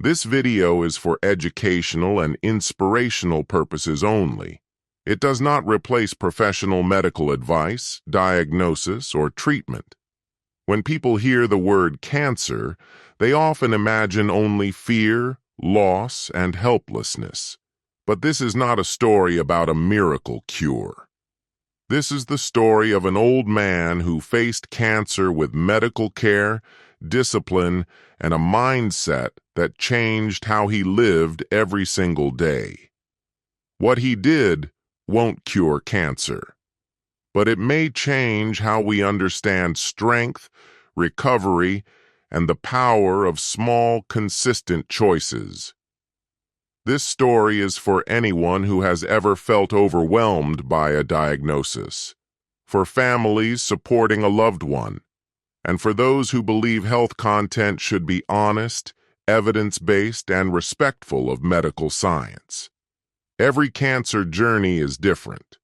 This video is for educational and inspirational purposes only. It does not replace professional medical advice, diagnosis, or treatment. When people hear the word cancer, they often imagine only fear, loss, and helplessness. But this is not a story about a miracle cure. This is the story of an old man who faced cancer with medical care, discipline, and a mindset that changed how he lived every single day. What he did won't cure cancer, but it may change how we understand strength, recovery, and the power of small, consistent choices. This story is for anyone who has ever felt overwhelmed by a diagnosis, for families supporting a loved one, and for those who believe health content should be honest, evidence-based, and respectful of medical science. Every cancer journey is different.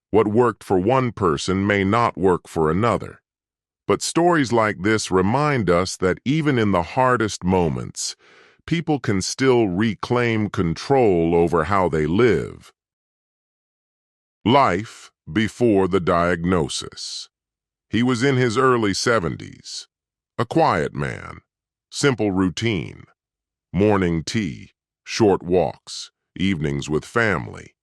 What worked for one person may not work for another. But stories like this remind us that even in the hardest moments, people can still reclaim control over how they live. Life before the diagnosis. He was in his early 70s. A quiet man, simple routine, morning tea, short walks, evenings with family.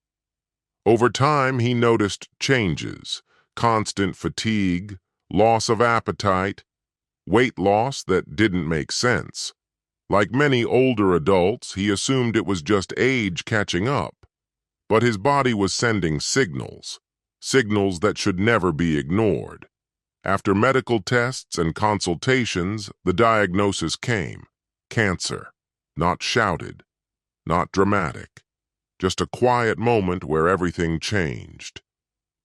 Over time, he noticed changes, constant fatigue, loss of appetite, weight loss that didn't make sense. Like many older adults, he assumed it was just age catching up. But his body was sending signals that should never be ignored. After medical tests and consultations, the diagnosis came: cancer. Not shouted, not dramatic, just a quiet moment where everything changed.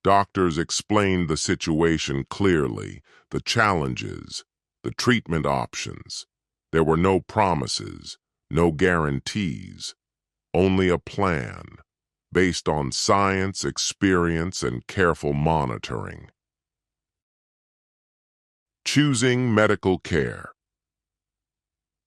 Doctors explained the situation clearly, the challenges, the treatment options. There were no promises, no guarantees, only a plan based on science, experience, and careful monitoring. Choosing medical care.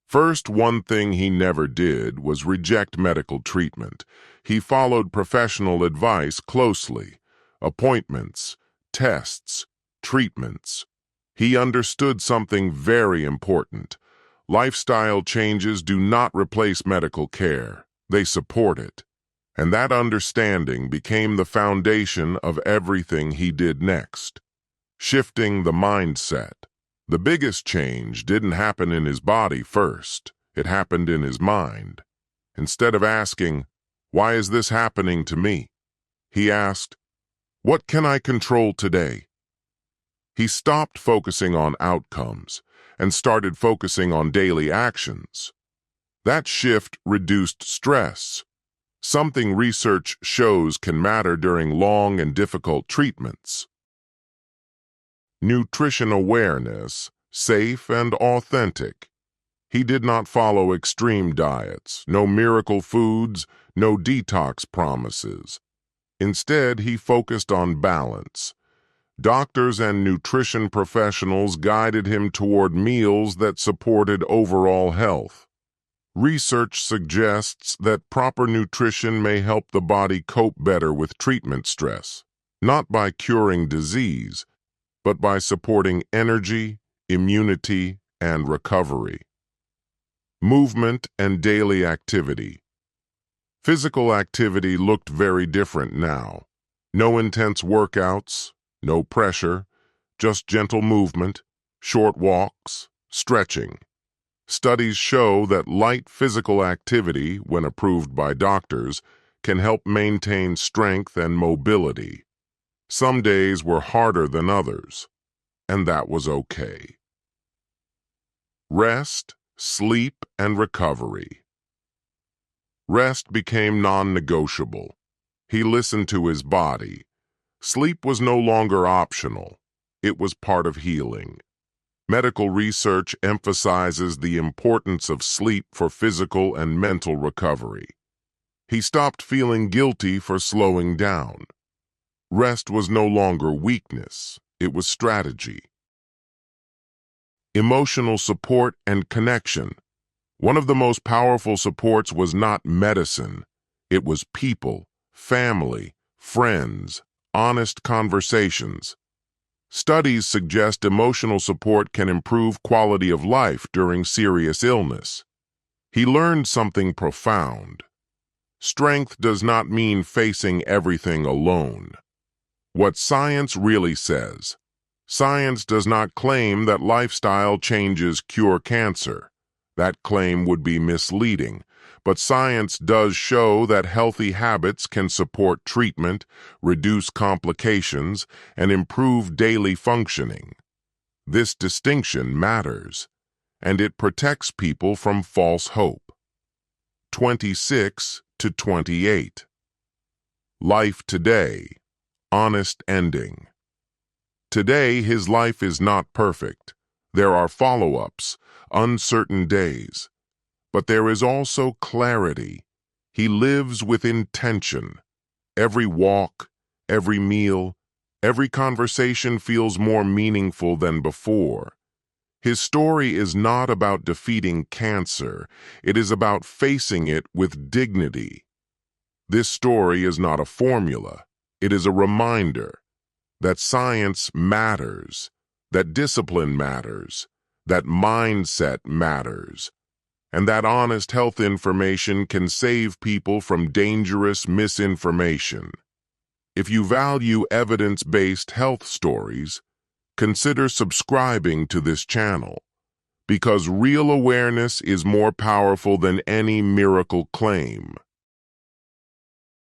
First, one thing he never did was reject medical treatment. He followed professional advice closely: appointments, tests, treatments. He understood something very important. Lifestyle changes do not replace medical care. They support it. And that understanding became the foundation of everything he did next. Shifting the mindset. The biggest change didn't happen in his body first. It happened in his mind. Instead of asking, "Why is this happening to me?" he asked, "What can I control today?" He stopped focusing on outcomes and started focusing on daily actions. That shift reduced stress, something research shows can matter during long and difficult treatments. Nutrition awareness, safe and authentic. He did not follow extreme diets, no miracle foods, no detox promises. Instead, he focused on balance. Doctors and nutrition professionals guided him toward meals that supported overall health. Research suggests that proper nutrition may help the body cope better with treatment stress, not by curing disease, but by supporting energy, immunity, and recovery. Movement and daily activity. Physical activity looked very different now. No intense workouts, no pressure, just gentle movement, short walks, stretching. Studies show that light physical activity, when approved by doctors, can help maintain strength and mobility. Some days were harder than others, and that was okay. Rest, sleep, and recovery. Rest became non-negotiable. He listened to his body. Sleep was no longer optional. It was part of healing. Medical research emphasizes the importance of sleep for physical and mental recovery. He stopped feeling guilty for slowing down. Rest was no longer weakness. It was strategy. Emotional support and connection. One of the most powerful supports was not medicine. It was people, family, friends, honest conversations. Studies suggest emotional support can improve quality of life during serious illness. He learned something profound. Strength does not mean facing everything alone. What science really says. Science does not claim that lifestyle changes cure cancer. That claim would be misleading, but science does show that healthy habits can support treatment, reduce complications, and improve daily functioning. This distinction matters, and it protects people from false hope. 26 to 28. Life today. Honest ending. Today, his life is not perfect. There are follow-ups, uncertain days. But there is also clarity. He lives with intention. Every walk, every meal, every conversation feels more meaningful than before. His story is not about defeating cancer. It is about facing it with dignity. This story is not a formula. It is a reminder that science matters, that discipline matters, that mindset matters, and that honest health information can save people from dangerous misinformation. If you value evidence-based health stories, consider subscribing to this channel, because real awareness is more powerful than any miracle claim.